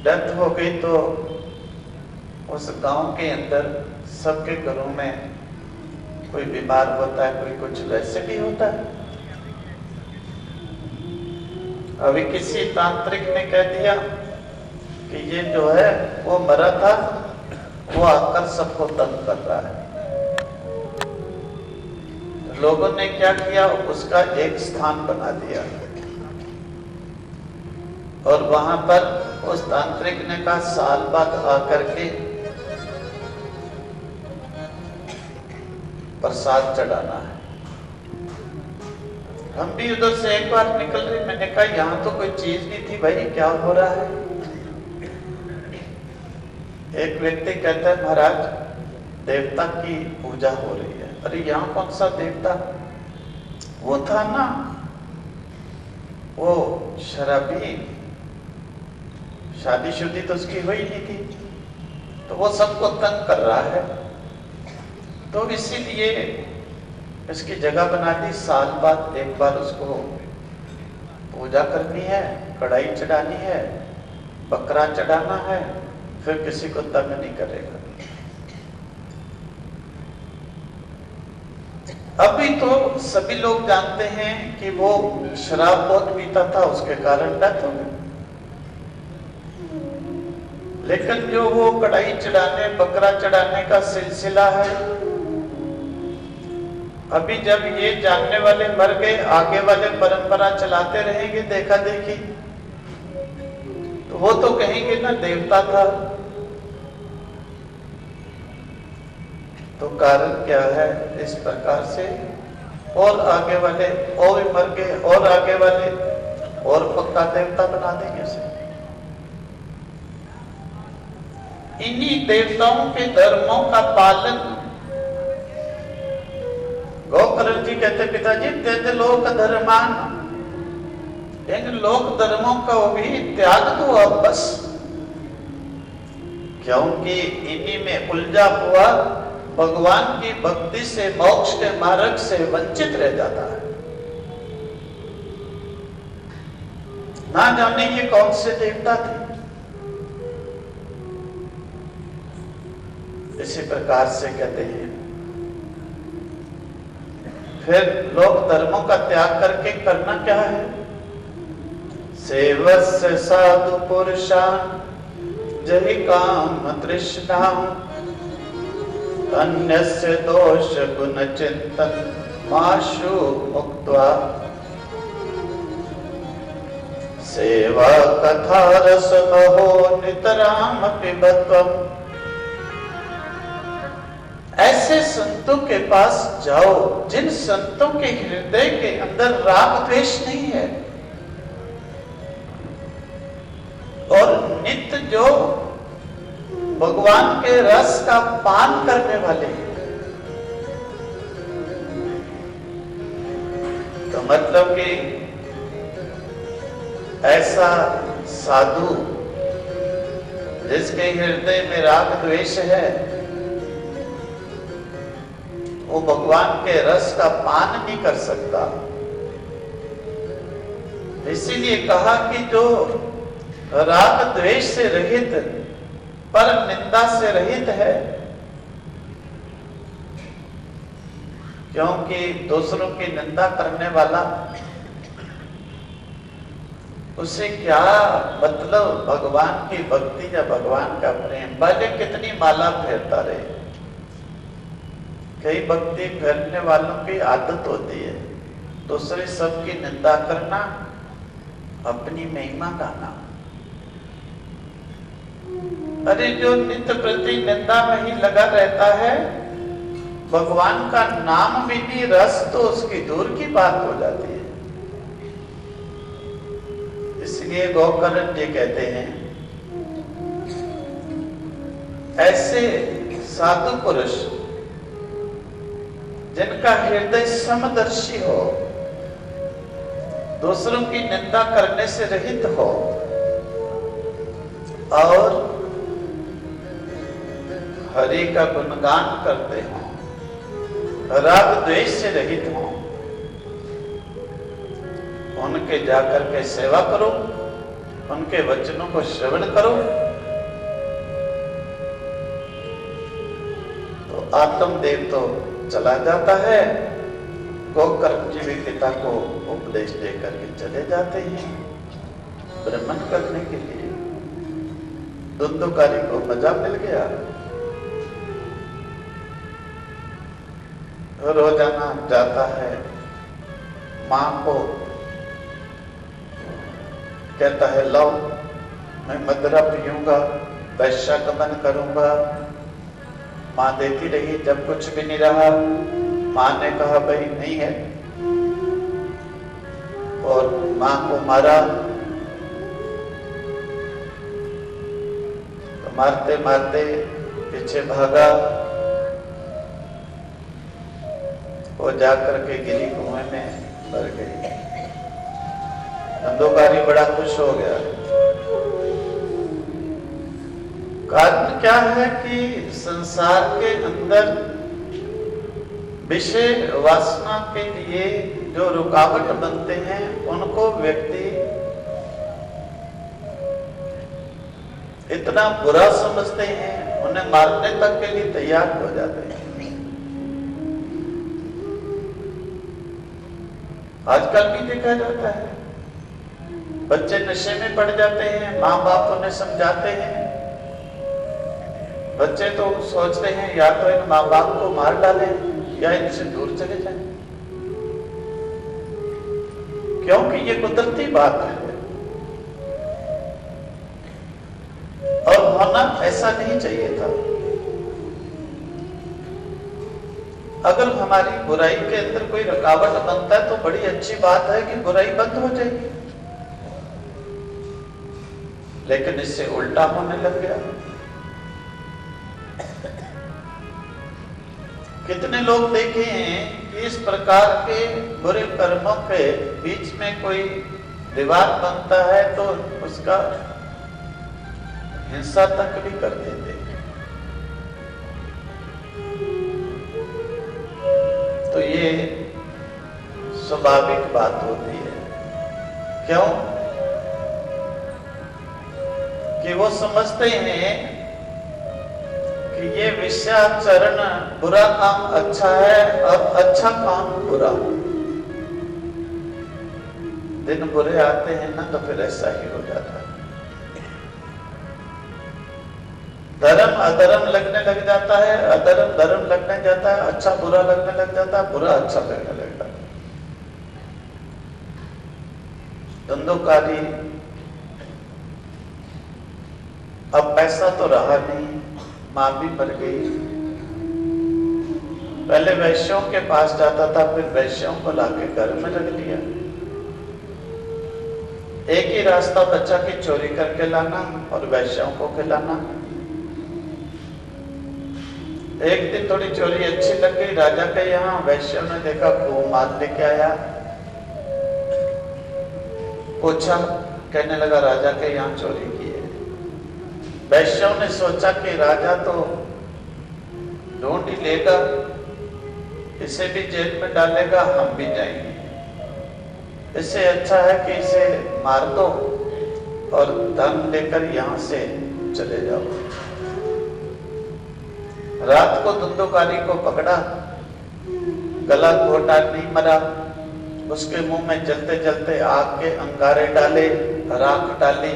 Death हो गई तो उस गांव के अंदर सबके घरों में कोई बीमार होता है, कोई कुछ, वैसे भी होता है। अभी किसी तांत्रिक ने कह दिया कि ये जो है वो मरा था, वो आकर सबको तंग कर रहा है। लोगों ने क्या किया, उसका एक स्थान बना दिया और वहां पर उस तांत्रिक ने कहा साल बाद आकर के प्रसाद चढ़ाना है। हम भी उधर से एक बार निकल रहे, मैंने कहा यहां तो कोई चीज नहीं थी भाई, क्या हो रहा है। एक व्यक्ति कहता है महाराज देवता की पूजा हो रही है। अरे यहाँ कौन सा देवता, वो था ना वो शराबी, शादीशुदी तो उसकी हुई नहीं थी, तो वो सबको तंग कर रहा है, तो इसीलिए इसकी जगह बना दी, साल बाद एक बार उसको पूजा करनी है, कढ़ाई चढ़ानी है, बकरा चढ़ाना है, फिर किसी को तंग नहीं करेगा। अभी तो सभी लोग जानते हैं कि वो शराब बहुत पीता था, उसके कारण डेथ हो गई। लेकिन जो वो कढ़ाई चढ़ाने, बकरा चढ़ाने का सिलसिला है, अभी जब ये जानने वाले मर गए, आगे वाले परंपरा चलाते रहेंगे देखा देखी, तो वो तो कहेंगे ना देवता था। तो कारण क्या है, इस प्रकार से और आगे वाले और भी मर गए, और आगे वाले और पक्का देवता बना देंगे उसे। इन्हीं देवताओं के धर्मों का पालन गोकर्ण जी कहते पिताजी त्यज लोक धर्मान, इन लोक धर्मों का भी त्याग दो अब बस, क्योंकि इन्हीं में उलझा हुआ भगवान की भक्ति से, मोक्ष के मार्ग से वंचित रह जाता है। ना जाने ये कौन से देवता थे। इसी प्रकार से कहते हैं फिर लोक धर्मों का त्याग करके करना क्या है, सेवस्य साधु पुरुषा जहि काम तृष्णा अन्यस्य दोष गुण चिंतन माशु मुक्त्वा सेवा कथा रस महो नितराम पिबत्वम्। ऐसे संतों के पास जाओ जिन संतों के हृदय के अंदर राग द्वेष नहीं है और नित्य जो भगवान के रस का पान करने वाले हैं। तो मतलब कि ऐसा साधु जिसके हृदय में राग द्वेष है, वो भगवान के रस का पान नहीं कर सकता। इसीलिए कहा कि जो राग द्वेष से रहित, पर निंदा से रहित है, क्योंकि दूसरों की निंदा करने वाला, उसे क्या मतलब भगवान की भक्ति या भगवान का प्रेम। भले कितनी माला फेरता रहे, कई भक्ति फेरने वालों की आदत होती है दूसरे सबकी निंदा करना, अपनी महिमा गाना। अरे जो नित्य प्रति निंदा में ही लगा रहता है, भगवान का नाम भी नहीं, रस तो उसकी दूर की बात हो जाती है। इसलिए गोकर्ण जी कहते हैं ऐसे साधु पुरुष जिनका हृदय समदर्शी हो, दूसरों की निंदा करने से रहित हो और हरि का गुणगान करते हो, राग द्वेष से रहित हो, उनके जाकर के सेवा करो, उनके वचनों को श्रवण करो तो आत्मदेव तो चला जाता है, गोकर्मजीवी पिता को उपदेश देकर के चले जाते हैं ब्रह्मन करने के लिए। धुंधुकारी को मजा मिल गया, रोजाना जाता है, मां को कहता है लो मैं मदिरा पीऊंगा, वैश्यागमन करूंगा। मां देती रही, जब कुछ भी नहीं रहा मां ने कहा भाई नहीं है, और मां को मारा। तो मारते मारते पीछे भागा, वो जाकर के गिरी कुएं में मर गई। धुंधुकारी बड़ा खुश हो गया। कारण क्या है कि संसार के अंदर विषय वासना के लिए जो रुकावट बनते हैं उनको व्यक्ति इतना बुरा समझते हैं, उन्हें मारने तक के लिए तैयार हो जाते हैं। आजकल भी देखा जाता है, बच्चे नशे में पड़ जाते हैं, माँ बाप उन्हें समझाते हैं, बच्चे तो सोचते हैं या तो इन माँ बाप को मार डालें या इनसे दूर चले जाएं, क्योंकि ये कुदरती बात है और होना ऐसा नहीं चाहिए था। अगर हमारी बुराई के अंदर कोई रुकावट बनता है तो बड़ी अच्छी बात है कि बुराई बंद हो जाएगी, लेकिन इससे उल्टा होने लग गया। कितने लोग देखे हैं कि इस प्रकार के बुरे कर्मों के बीच में कोई विवाद बनता है तो उसका हिंसा तक भी कर देते हैं। तो ये स्वाभाविक बात होती है। क्यों? कि वो समझते हैं कि ये विषयाचरण बुरा काम अच्छा है और अच्छा काम बुरा। दिन बुरे आते हैं ना तो फिर ऐसा ही हो जाता है। धर्म अधर्म लगने लग जाता है, अधर्म धर्म लगने जाता है, अच्छा बुरा लगने लग जाता है, बुरा अच्छा लगने लगता है। धुंधुकारी अब पैसा तो रहा नहीं, मां भी मर गई। पहले वैश्यों के पास जाता था, फिर वैश्यों को लाके घर में रख लिया। एक ही रास्ता बच्चा की चोरी करके लाना और वैश्यों को खिलाना। एक दिन थोड़ी चोरी अच्छी लग गई राजा के यहाँ, वैश्यों ने देखा खूब माल लेके आया। पूछा, कहने लगा राजा के यहाँ चोरी की है। वैश्यों ने सोचा कि राजा तो ढूंढ ही लेगा, इसे भी जेल में डालेगा, हम भी जाएंगे। इससे अच्छा है कि इसे मार दो और धन लेकर यहां से चले जाओ। रात को धुंधुकारी को पकड़ा, गला घोटा, नहीं मरा। उसके मुंह में जलते जलते आग के अंगारे डाले, राख डाली,